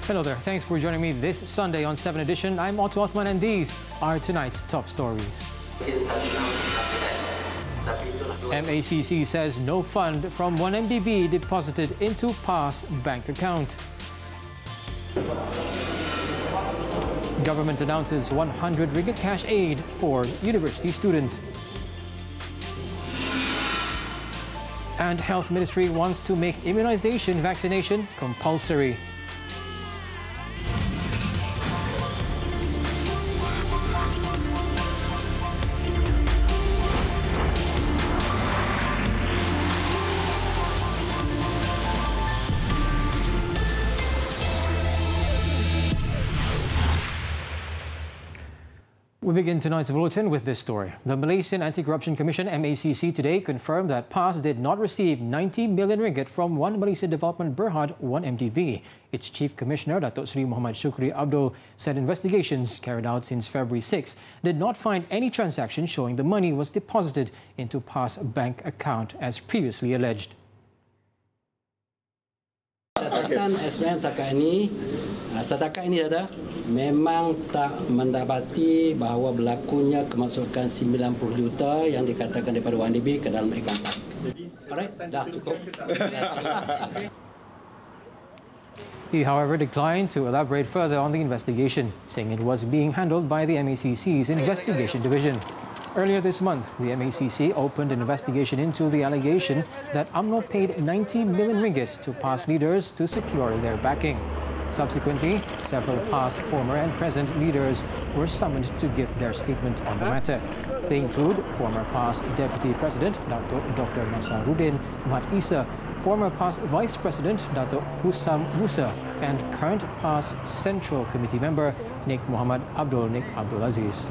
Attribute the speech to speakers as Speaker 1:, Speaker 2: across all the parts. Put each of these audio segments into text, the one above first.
Speaker 1: Hello there. Thanks for joining me this Sunday on 7Edition. I'm Otto Othman and these are tonight's top stories. MACC says no fund from 1MDB deposited into PAS bank account. Government announces 100 ringgit cash aid for university students. And Health Ministry wants to make immunization vaccination compulsory. We begin tonight's bulletin with this story. The Malaysian Anti-Corruption Commission MACC today confirmed that PAS did not receive 90 million ringgit from One Malaysia Development Berhad 1MDB. Its Chief Commissioner, Datuk Seri Muhammad Shukri Abdul, said investigations carried out since February 6 did not find any transaction showing the money was deposited into PAS bank account as previously alleged.
Speaker 2: Berdasarkan SPM setakat ini ada memang tak mendapati bahawa berlakunya kemasukan 90 juta yang dikatakan daripada ONDB ke dalam akaun PAS. Alright, dah cukup.
Speaker 1: He, however, declined to elaborate further on the investigation, saying it was being handled by the MACC's Investigation Division. Earlier this month, the MACC opened an investigation into the allegation that UMNO paid 90 million ringgit to PAS leaders to secure their backing. Subsequently, several PAS former and present leaders were summoned to give their statement on the matter. They include former PAS Deputy President Dr. Nasaruddin Mat Isa, former PAS Vice President Datuk Husam Musa, and current PAS Central Committee member Nik Muhammad Abdul Aziz.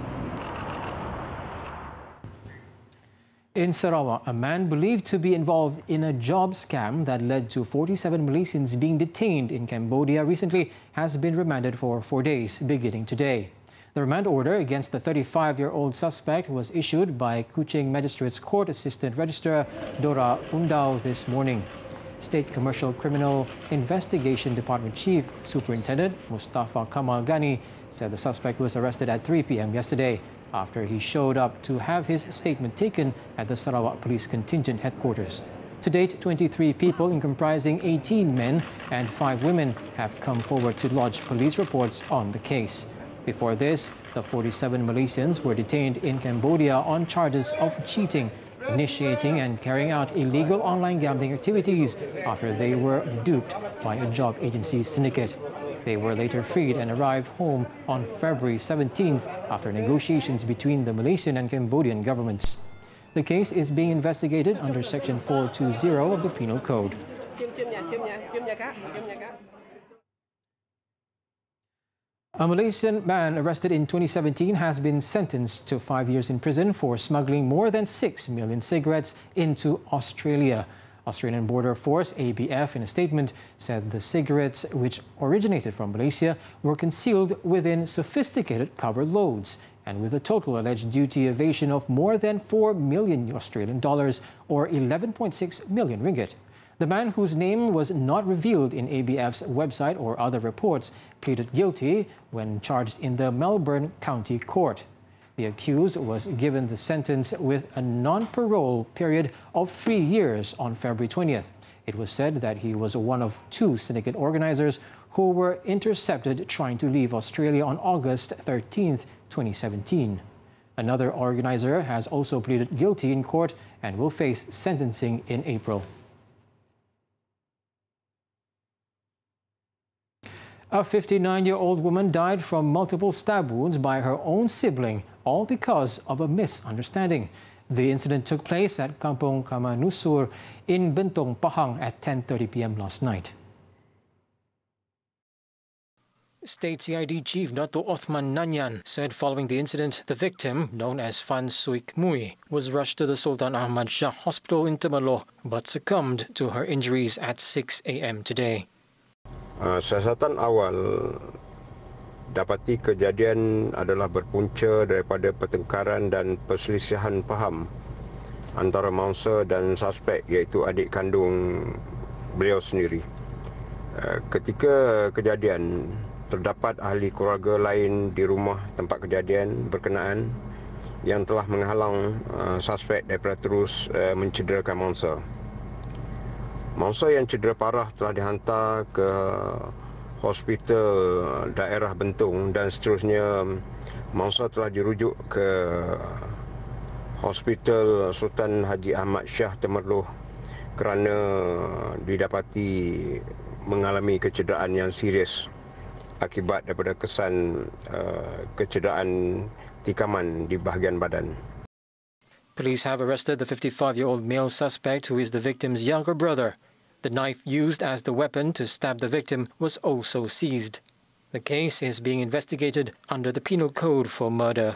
Speaker 1: In Sarawak, a man believed to be involved in a job scam that led to 47 Malaysians being detained in Cambodia recently has been remanded for 4 days, beginning today. The remand order against the 35-year-old suspect was issued by Kuching Magistrates Court Assistant Registrar Dora Undau this morning. State Commercial Criminal Investigation Department Chief Superintendent Mustafa Kamal Ghani said the suspect was arrested at 3 p.m. yesterday after he showed up to have his statement taken at the Sarawak Police Contingent Headquarters. To date, 23 people, comprising 18 men and 5 women, have come forward to lodge police reports on the case. Before this, the 47 Malaysians were detained in Cambodia on charges of cheating, initiating and carrying out illegal online gambling activities after they were duped by a job agency syndicate. They were later freed and arrived home on February 17th after negotiations between the Malaysian and Cambodian governments. The case is being investigated under Section 420 of the Penal Code. A Malaysian man arrested in 2017 has been sentenced to 5 years in prison for smuggling more than 6 million cigarettes into Australia. Australian Border Force, ABF, in a statement said the cigarettes, which originated from Malaysia, were concealed within sophisticated cover loads and with a total alleged duty evasion of more than 4 million Australian dollars or 11.6 million ringgit. The man, whose name was not revealed in ABF's website or other reports, pleaded guilty when charged in the Melbourne County Court. The accused was given the sentence with a non-parole period of 3 years on February 20th. It was said that he was one of 2 syndicate organizers who were intercepted trying to leave Australia on August 13th, 2017. Another organizer has also pleaded guilty in court and will face sentencing in April. A 59-year-old woman died from multiple stab wounds by her own sibling, all because of a misunderstanding. The incident took place at Kampung Kamanusur in Bentong, Pahang at 10:30 p.m. last night. State CID Chief Dato' Othman Nanyang said following the incident, the victim, known as Fan Suik Mui, was rushed to the Sultan Ahmad Shah Hospital in Temerloh but succumbed to her injuries at 6 a.m. today.
Speaker 3: Siasatan awal dapati kejadian adalah berpunca daripada pertengkaran dan perselisihan faham antara mangsa dan suspek, iaitu adik kandung beliau sendiri. Ketika kejadian, terdapat ahli keluarga lain di rumah tempat kejadian berkenaan yang telah menghalang suspek daripada terus mencederakan mangsa. Mangsa yang cedera parah telah dihantar ke hospital daerah Bentung dan seterusnya mangsa telah dirujuk ke Hospital Sultan Haji Ahmad Shah Temerloh kerana didapati mengalami kecederaan yang serius akibat daripada kesan kecederaan tikaman di bahagian badan.
Speaker 1: Police have arrested the 55-year-old male suspect who is the victim's younger brother. The knife used as the weapon to stab the victim was also seized. The case is being investigated under the Penal Code for murder.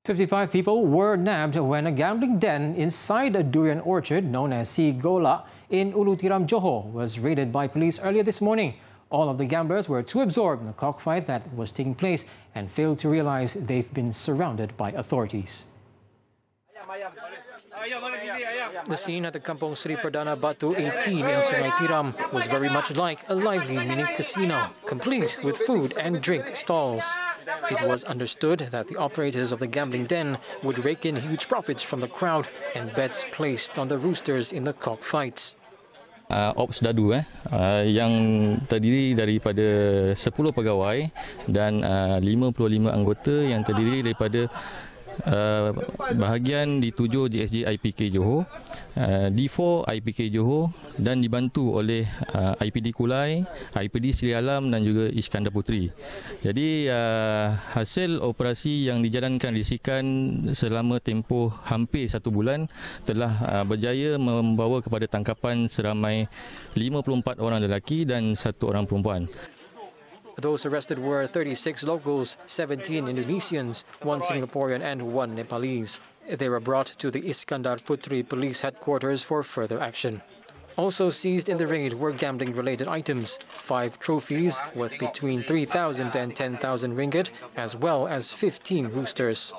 Speaker 1: 55 people were nabbed when a gambling den inside a durian orchard known as Si Gola in Ulu Tiram, Johor was raided by police earlier this morning. All of the gamblers were too absorbed in the cockfight that was taking place and failed to realize they've been surrounded by authorities. The scene at the Kampung Sri Perdana Batu 18 in Sungai Tiram was very much like a lively mini casino, complete with food and drink stalls. It was understood that the operators of the gambling den would rake in huge profits from the crowd and bets placed on the roosters in the cockfights.
Speaker 4: Ops Dadu yang terdiri daripada 10 pegawai dan 55 anggota yang terdiri daripada bahagian di-7 GSJ IPK Johor, D4 IPK Johor dan dibantu oleh IPD Kulai, IPD Sri Alam dan juga Iskandar Puteri. Jadi hasil operasi yang dijalankan risikan selama tempoh hampir 1 bulan telah berjaya membawa kepada tangkapan seramai 54 orang lelaki dan 1 orang perempuan.
Speaker 1: Those arrested were 36 locals, 17 Indonesians, 1 Singaporean and 1 Nepalese. They were brought to the Iskandar Puteri Police Headquarters for further action. Also seized in the raid were gambling-related items, 5 trophies worth between 3,000 and 10,000 ringgit, as well as 15 roosters.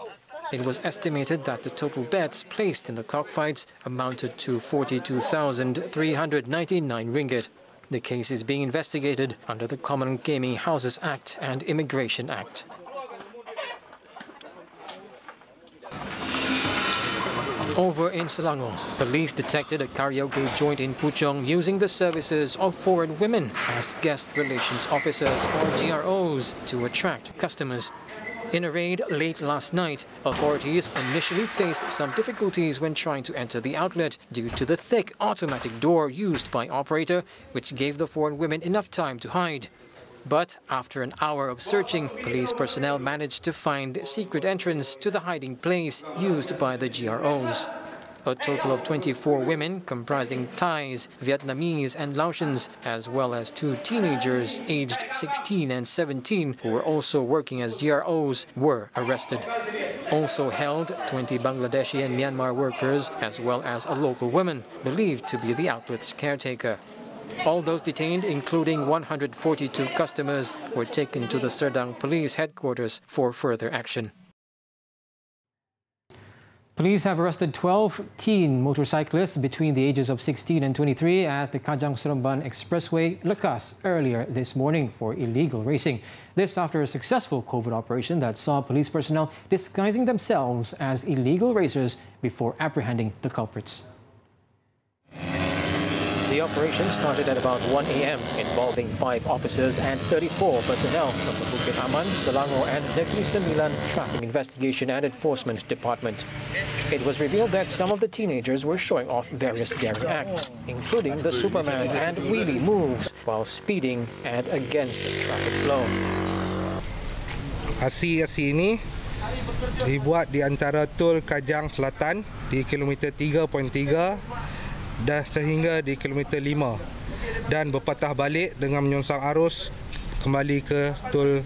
Speaker 1: It was estimated that the total bets placed in the cockfights amounted to 42,399 ringgit. The case is being investigated under the Common Gaming Houses Act and Immigration Act. Over in Selangor, police detected a karaoke joint in Puchong using the services of foreign women as guest relations officers or GROs to attract customers. In a raid late last night, authorities initially faced some difficulties when trying to enter the outlet due to the thick automatic door used by operator, which gave the foreign women enough time to hide. But after an hour of searching, police personnel managed to find secret entrance to the hiding place used by the GROs. A total of 24 women, comprising Thais, Vietnamese and Laotians, as well as 2 teenagers aged 16 and 17 who were also working as GROs, were arrested. Also held 20 Bangladeshi and Myanmar workers, as well as a local woman, believed to be the outlet's caretaker. All those detained, including 142 customers, were taken to the Serdang Police Headquarters for further action. Police have arrested 12 teen motorcyclists between the ages of 16 and 23 at the Kajang Seremban Expressway, Lekas, earlier this morning for illegal racing. This after a successful COVID operation that saw police personnel disguising themselves as illegal racers before apprehending the culprits. The operation started at about 1 a.m, involving 5 officers and 34 personnel from the Bukit Aman, Selangor and Negeri Sembilan Traffic Investigation and Enforcement Department. It was revealed that some of the teenagers were showing off various daring acts, including the Superman and wheelie moves while speeding and against the traffic flow.
Speaker 5: Aksi ini dibuat di antara Tol Kajang Selatan di kilometer 3.3 dan sehingga di kilometer 5 dan berpatah balik dengan menyongsong arus kembali ke Tol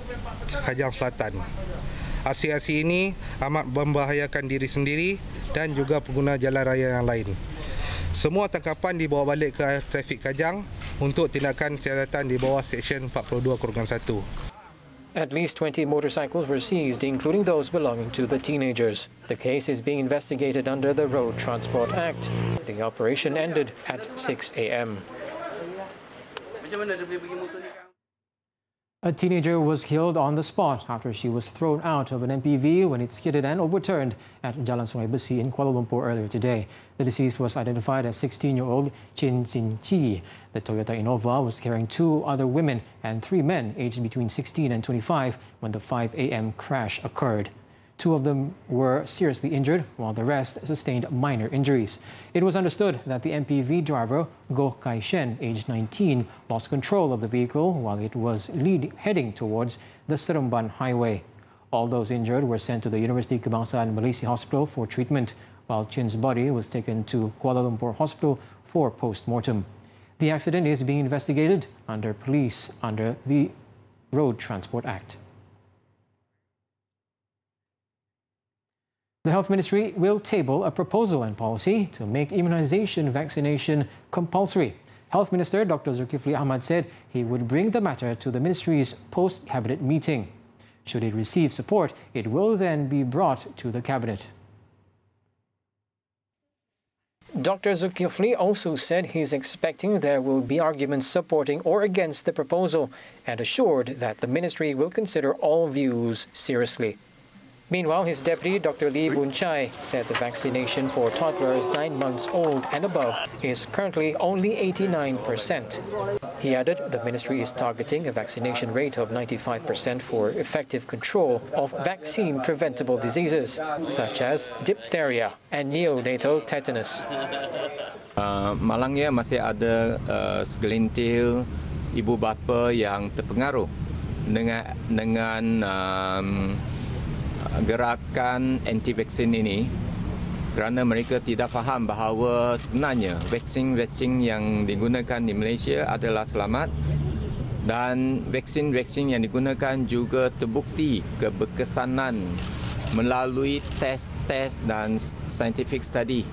Speaker 5: Kajang Selatan. Aksi-aksi ini amat membahayakan diri sendiri dan juga pengguna jalan raya yang lain. Semua tangkapan dibawa balik ke trafik Kajang untuk tindakan siasatan di bawah Seksyen 42/1.
Speaker 1: At least 20 motorcycles were seized, including those belonging to the teenagers. The case is being investigated under the Road Transport Act. The operation ended at 6 a.m. A teenager was killed on the spot after she was thrown out of an MPV when it skidded and overturned at Jalan Sungai Besi in Kuala Lumpur earlier today. The deceased was identified as 16-year-old Chin Sin Chi. The Toyota Innova was carrying 2 other women and 3 men aged between 16 and 25 when the 5 a.m. crash occurred. 2 of them were seriously injured, while the rest sustained minor injuries. It was understood that the MPV driver, Goh Kai Shen, aged 19, lost control of the vehicle while it was heading towards the Seremban Highway. All those injured were sent to the University Kebangsaan Malaysia Hospital for treatment, while Chin's body was taken to Kuala Lumpur Hospital for post-mortem. The accident is being investigated under the Road Transport Act. The Health Ministry will table a proposal and policy to make immunization vaccination compulsory. Health Minister Dr. Zulkifli Ahmad said he would bring the matter to the Ministry's post-Cabinet meeting. Should it receive support, it will then be brought to the Cabinet. Dr. Zulkifli also said he's expecting there will be arguments supporting or against the proposal and assured that the Ministry will consider all views seriously. Meanwhile, his deputy, Dr. Lee Boon Chai, said the vaccination for toddlers 9 months old and above is currently only 89%. He added the ministry is targeting a vaccination rate of 95% for effective control of vaccine-preventable diseases, such as diphtheria and neonatal tetanus.
Speaker 6: Malangnya masih ada segelintir ibu bapa yang terpengaruh dengan gerakan anti-vaksin ini kerana mereka tidak faham bahawa sebenarnya vaksin yang digunakan di Malaysia adalah selamat dan vaksin yang digunakan juga terbukti keberkesanan melalui tes dan scientific study.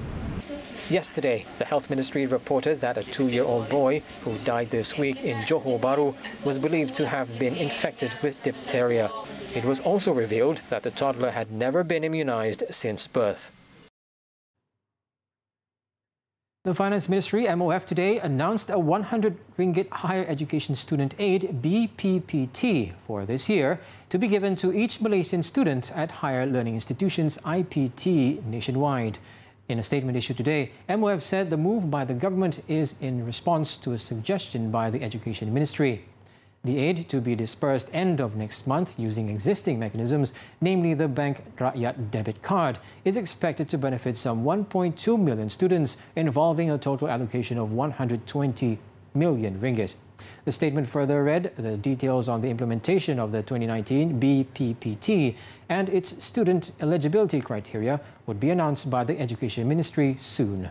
Speaker 1: Yesterday, the Health Ministry reported that a 2-year-old boy who died this week in Johor Bahru was believed to have been infected with diphtheria. It was also revealed that the toddler had never been immunized since birth. The Finance Ministry, MOF, today announced a 100 ringgit Higher Education Student Aid BPPT for this year to be given to each Malaysian student at higher learning institutions IPT nationwide. In a statement issued today, MOF said the move by the government is in response to a suggestion by the Education Ministry. The aid, to be dispersed end of next month using existing mechanisms, namely the Bank Rakyat debit card, is expected to benefit some 1.2 million students, involving a total allocation of 120 million ringgit. The statement further read the details on the implementation of the 2019 BPPT and its student eligibility criteria would be announced by the Education Ministry soon.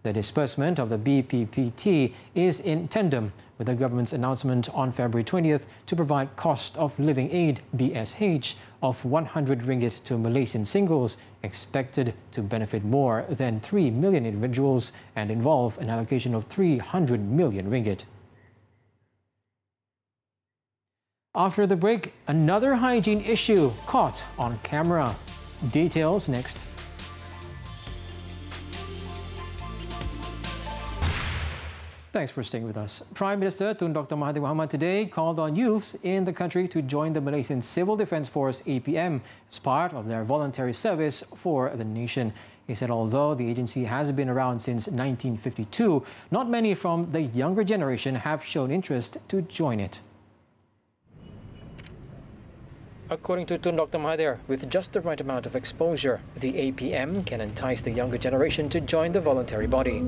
Speaker 1: The disbursement of the BPPT is in tandem with the government's announcement on February 20th to provide cost of living aid BSH of 100 ringgit to Malaysian singles, expected to benefit more than 3 million individuals and involve an allocation of 300 million ringgit. After the break, another hygiene issue caught on camera. Details next. Thanks for staying with us. Prime Minister Tun Dr. Mahathir Mohamad today called on youths in the country to join the Malaysian Civil Defence Force APM as part of their voluntary service for the nation. He said although the agency has been around since 1952, not many from the younger generation have shown interest to join it. According to Tun Dr. Mahathir, with just the right amount of exposure, the APM can entice the younger generation to join the voluntary body.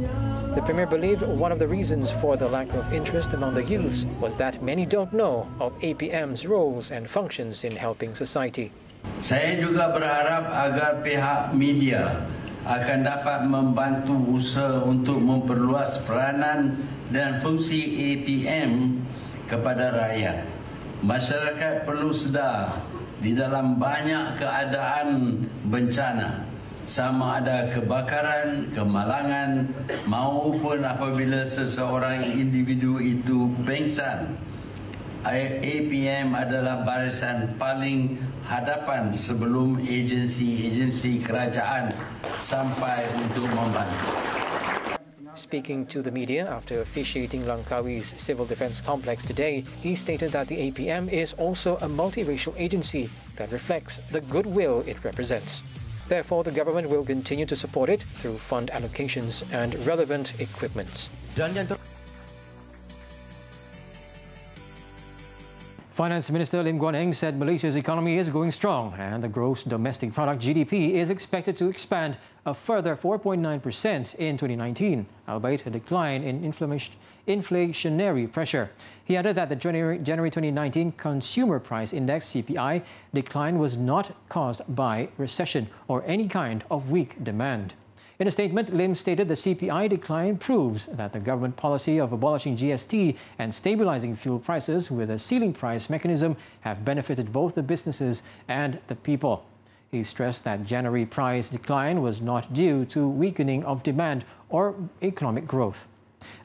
Speaker 1: The Premier believed one of the reasons for the lack of interest among the youths was that many don't know of APM's roles and functions in helping society.
Speaker 7: Saya juga berharap agar pihak media akan dapat membantu usaha untuk memperluas peranan dan fungsi APM kepada rakyat. Masyarakat perlu sedar di dalam banyak keadaan bencana, sama ada kebakaran, kemalangan maupun apabila seseorang individu itu pingsan, APM adalah barisan paling hadapan sebelum agensi-agensi kerajaan sampai untuk membantu.
Speaker 1: Speaking to the media after officiating Langkawi's Civil Defence Complex today, he stated that the APM is also a multiracial agency that reflects the goodwill it represents. Therefore, the government will continue to support it through fund allocations and relevant equipment. Finance Minister Lim Guan Eng said Malaysia's economy is going strong and the gross domestic product GDP is expected to expand a further 4.9% in 2019, albeit a decline in inflationary pressure. He added that the January 2019 Consumer Price Index (CPI) decline was not caused by recession or any kind of weak demand. In a statement, Lim stated the CPI decline proves that the government policy of abolishing GST and stabilizing fuel prices with a ceiling price mechanism have benefited both the businesses and the people. He stressed that January price decline was not due to weakening of demand or economic growth,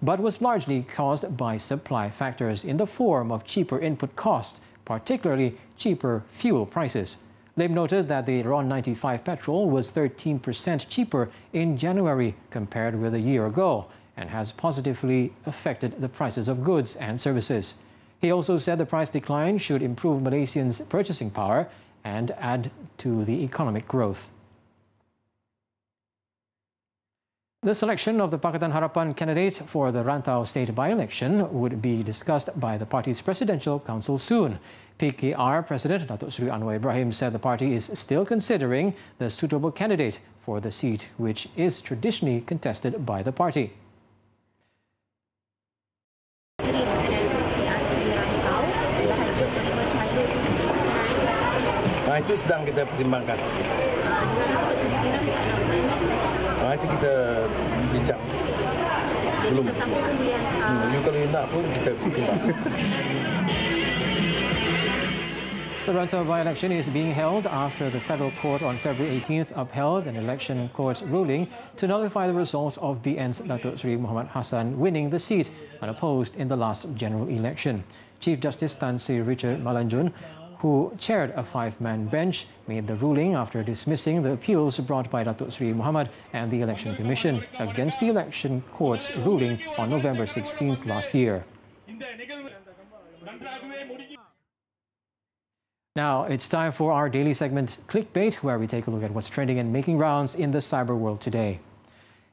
Speaker 1: but was largely caused by supply factors in the form of cheaper input costs, particularly cheaper fuel prices. Lim noted that the RON 95 petrol was 13% cheaper in January compared with a year ago and has positively affected the prices of goods and services. He also said the price decline should improve Malaysians' purchasing power and add to the economic growth. The selection of the Pakatan Harapan candidate for the Rantau State by-election would be discussed by the party's Presidential Council soon. PKR President Datuk Seri Anwar Ibrahim said the party is still considering the suitable candidate for the seat, which is traditionally contested by the party.
Speaker 8: Itu sedang kita pertimbangkan. Nanti kita bincang. Belum. Kalau nak pun kita pertimbangkan.
Speaker 1: The Rantau by-election is being held after the Federal Court on February 18th upheld an election court's ruling to nullify the result of BN's Datuk Seri Muhammad Hassan winning the seat unopposed in the last general election. Chief Justice Tan Sri Richard Malanjun, who chaired a five-man bench, made the ruling after dismissing the appeals brought by Datuk Seri Muhammad and the Election Commission against the election court's ruling on November 16th last year. Now, it's time for our daily segment, Clickbait, where we take a look at what's trending and making rounds in the cyber world today.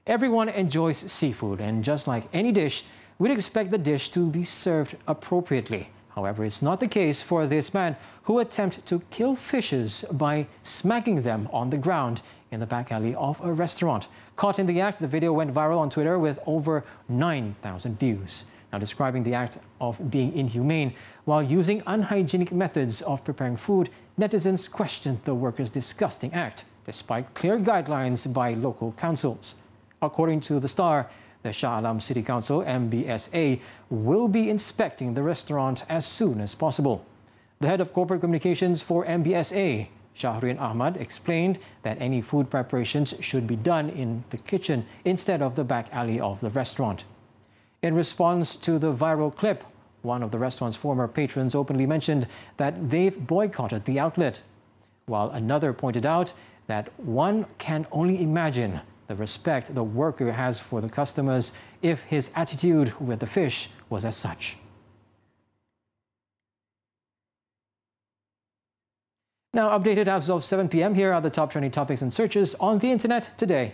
Speaker 1: Everyone enjoys seafood, and just like any dish, we'd expect the dish to be served appropriately. However, it's not the case for this man who attempted to kill fishes by smacking them on the ground in the back alley of a restaurant. Caught in the act, the video went viral on Twitter with over 9,000 views. Now, describing the act of being inhumane while using unhygienic methods of preparing food, netizens questioned the worker's disgusting act, despite clear guidelines by local councils. According to The Star, the Shah Alam City Council, MBSA, will be inspecting the restaurant as soon as possible. The head of corporate communications for MBSA, Shahrin Ahmad, explained that any food preparations should be done in the kitchen instead of the back alley of the restaurant. In response to the viral clip, one of the restaurant's former patrons openly mentioned that they've boycotted the outlet, while another pointed out that one can only imagine the respect the worker has for the customers if his attitude with the fish was as such. Now, updated as of 7 p.m, here are the top trending topics and searches on the internet today.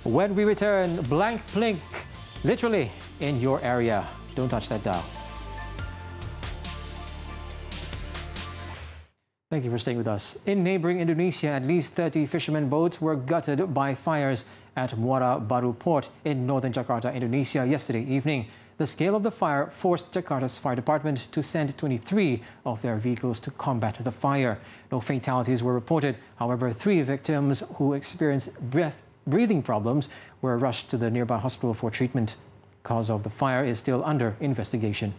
Speaker 1: When we return, blank blink, literally in your area. Don't touch that dial. Thank you for staying with us. In neighboring Indonesia, at least 30 fishermen boats were gutted by fires at Muara Baru Port in northern Jakarta, Indonesia yesterday evening. The scale of the fire forced Jakarta's fire department to send 23 of their vehicles to combat the fire. No fatalities were reported. However, 3 victims who experienced breathing problems were rushed to the nearby hospital for treatment. Cause of the fire is still under investigation.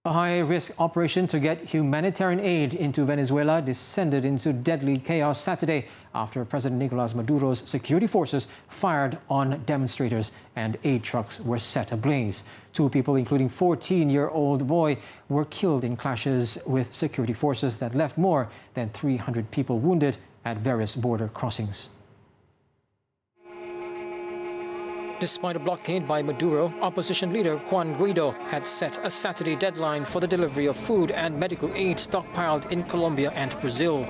Speaker 1: A high-risk operation to get humanitarian aid into Venezuela descended into deadly chaos Saturday after President Nicolas Maduro's security forces fired on demonstrators and aid trucks were set ablaze. 2 people, including a 14-year-old boy, were killed in clashes with security forces that left more than 300 people wounded at various border crossings. Despite a blockade by Maduro, opposition leader Juan Guaido had set a Saturday deadline for the delivery of food and medical aid stockpiled in Colombia and Brazil.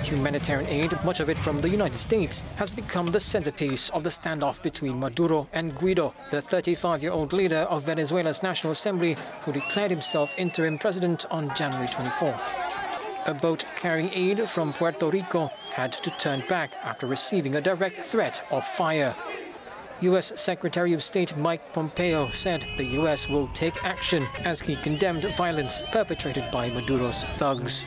Speaker 1: Humanitarian aid, much of it from the United States, has become the centerpiece of the standoff between Maduro and Guaido, the 35-year-old leader of Venezuela's National Assembly, who declared himself interim president on January 24th. A boat carrying aid from Puerto Rico had to turn back after receiving a direct threat of fire. U.S. Secretary of State Mike Pompeo said the U.S. will take action as he condemned violence perpetrated by Maduro's thugs.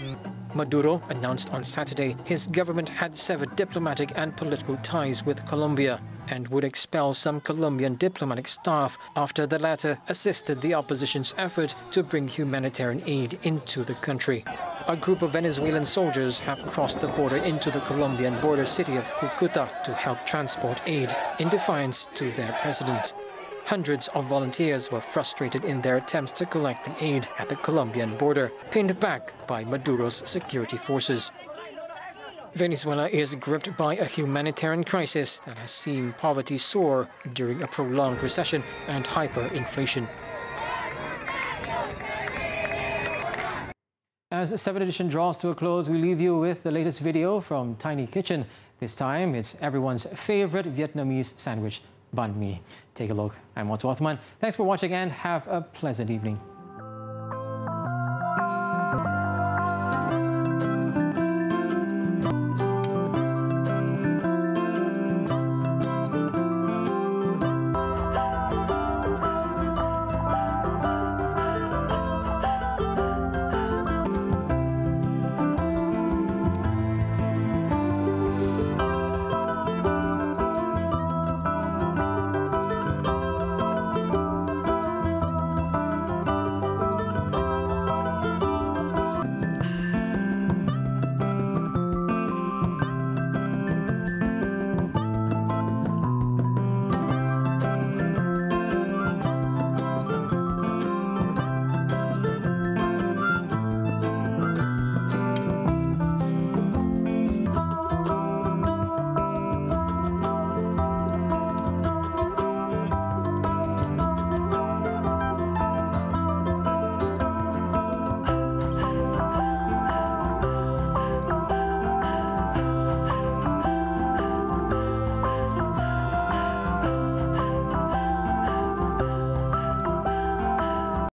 Speaker 1: Maduro announced on Saturday his government had severed diplomatic and political ties with Colombia and would expel some Colombian diplomatic staff after the latter assisted the opposition's effort to bring humanitarian aid into the country. A group of Venezuelan soldiers have crossed the border into the Colombian border city of Cucuta to help transport aid in defiance to their president. Hundreds of volunteers were frustrated in their attempts to collect the aid at the Colombian border, pinned back by Maduro's security forces. Venezuela is gripped by a humanitarian crisis that has seen poverty soar during a prolonged recession and hyperinflation. As 7Edition draws to a close, we leave you with the latest video from Tiny Kitchen. This time, it's everyone's favorite Vietnamese sandwich, banh mi. Take a look. I'm Otto Othman. Thanks for watching and have a pleasant evening.